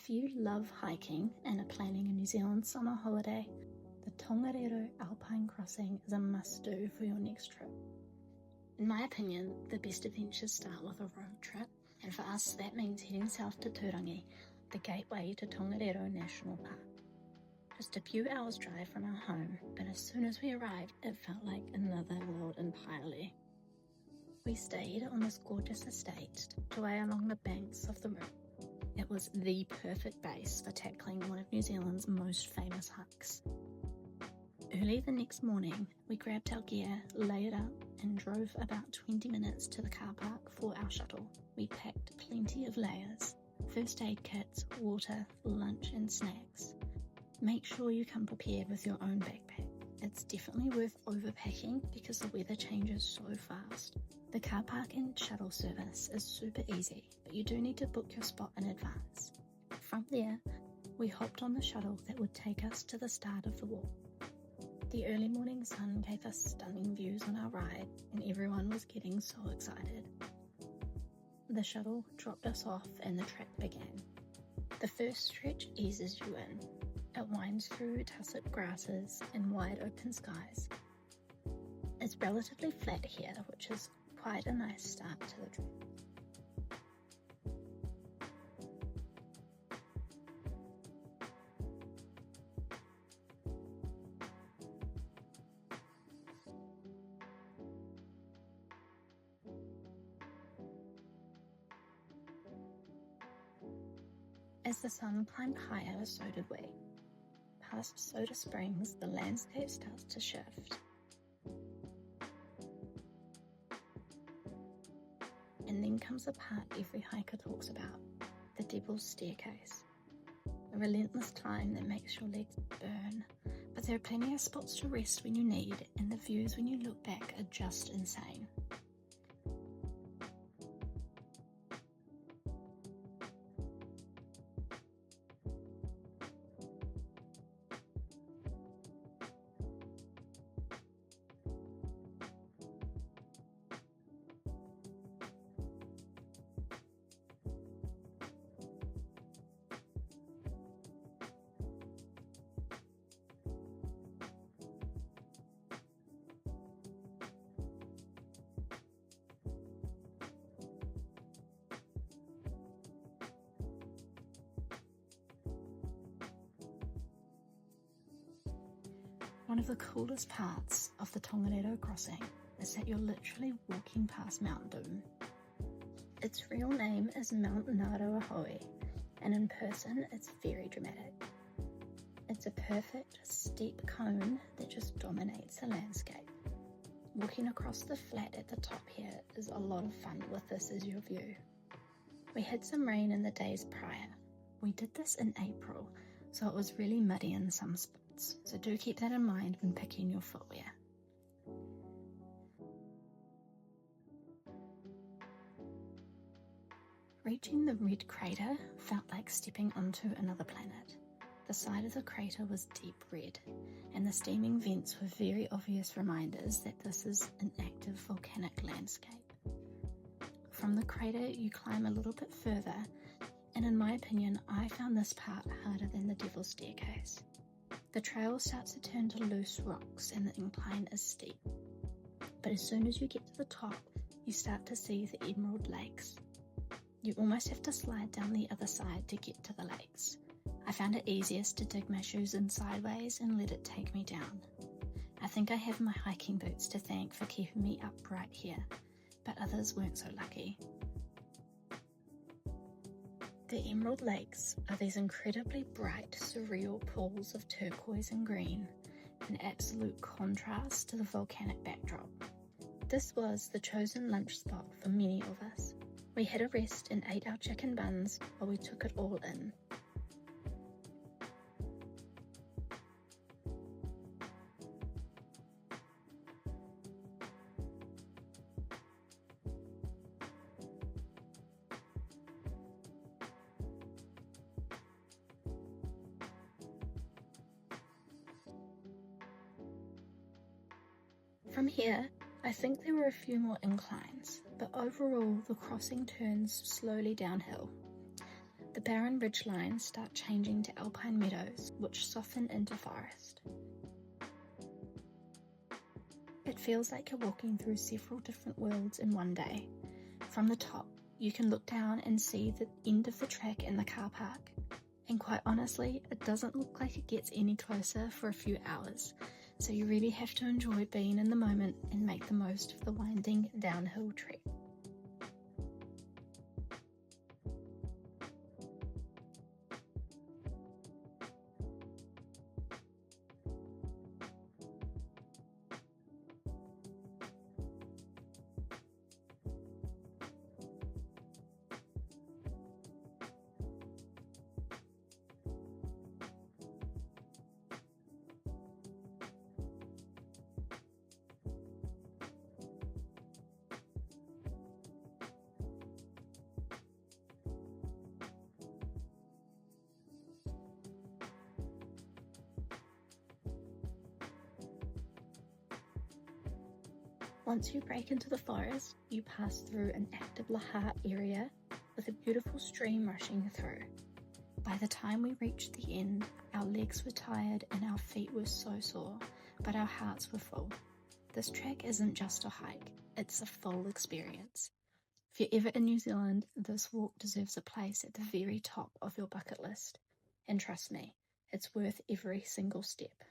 If you love hiking and are planning a New Zealand summer holiday, the Tongariro Alpine Crossing is a must-do for your next trip. In my opinion, the best adventures start with a road trip, and for us that means heading south to Tūrangi, the gateway to Tongariro National Park. Just a few hours drive from our home, but as soon as we arrived, it felt like another world entirely. We stayed on this gorgeous estate tucked away along the banks of the river. It was the perfect base for tackling one of New Zealand's most famous hikes. Early the next morning, we grabbed our gear, laid up, and drove about 20 minutes to the car park for our shuttle. We packed plenty of layers, first aid kits, water, lunch and snacks. Make sure you come prepared with your own backpack. It's definitely worth overpacking because the weather changes so fast. The car park and shuttle service is super easy, but you do need to book your spot in advance. From there, we hopped on the shuttle that would take us to the start of the walk. The early morning sun gave us stunning views on our ride, and everyone was getting so excited. The shuttle dropped us off and the trek began. The first stretch eases you in. It winds through tussock grasses and wide open skies. It's relatively flat here, which is quite a nice start to the trip. As the sun climbed higher, so did we. Past Soda Springs, the landscape starts to shift. And then comes the part every hiker talks about, the Devil's Staircase. A relentless climb that makes your legs burn, but there are plenty of spots to rest when you need, and the views when you look back are just insane. One of the coolest parts of the Tongariro Crossing is that you're literally walking past Mount Doom. Its real name is Mount Ngauruhoe, and in person it's very dramatic. It's a perfect, steep cone that just dominates the landscape. Walking across the flat at the top here is a lot of fun with this as your view. We had some rain in the days prior. We did this in April, so it was really muddy in some spots, so do keep that in mind when picking your footwear. Reaching the red crater felt like stepping onto another planet. The side of the crater was deep red, and the steaming vents were very obvious reminders that this is an active volcanic landscape. From the crater you climb a little bit further, and in my opinion I found this part harder than the Devil's Staircase. The trail starts to turn to loose rocks and the incline is steep, but as soon as you get to the top you start to see the Emerald Lakes. You almost have to slide down the other side to get to the lakes. I found it easiest to dig my shoes in sideways and let it take me down. I think I have my hiking boots to thank for keeping me upright here, but others weren't so lucky. The Emerald Lakes are these incredibly bright, surreal pools of turquoise and green, an absolute contrast to the volcanic backdrop. This was the chosen lunch spot for many of us. We had a rest and ate our chicken buns while we took it all in. From here, I think there were a few more inclines, but overall the crossing turns slowly downhill. The barren ridgelines start changing to alpine meadows, which soften into forest. It feels like you're walking through several different worlds in one day. From the top, you can look down and see the end of the track and the car park. And quite honestly, it doesn't look like it gets any closer for a few hours, so you really have to enjoy being in the moment and make the most of the winding downhill trek. Once you break into the forest, you pass through an active lahat area with a beautiful stream rushing through. By the time we reached the end, our legs were tired and our feet were so sore, but our hearts were full. This trek isn't just a hike, it's a full experience. If you're ever in New Zealand, this walk deserves a place at the very top of your bucket list. And trust me, it's worth every single step.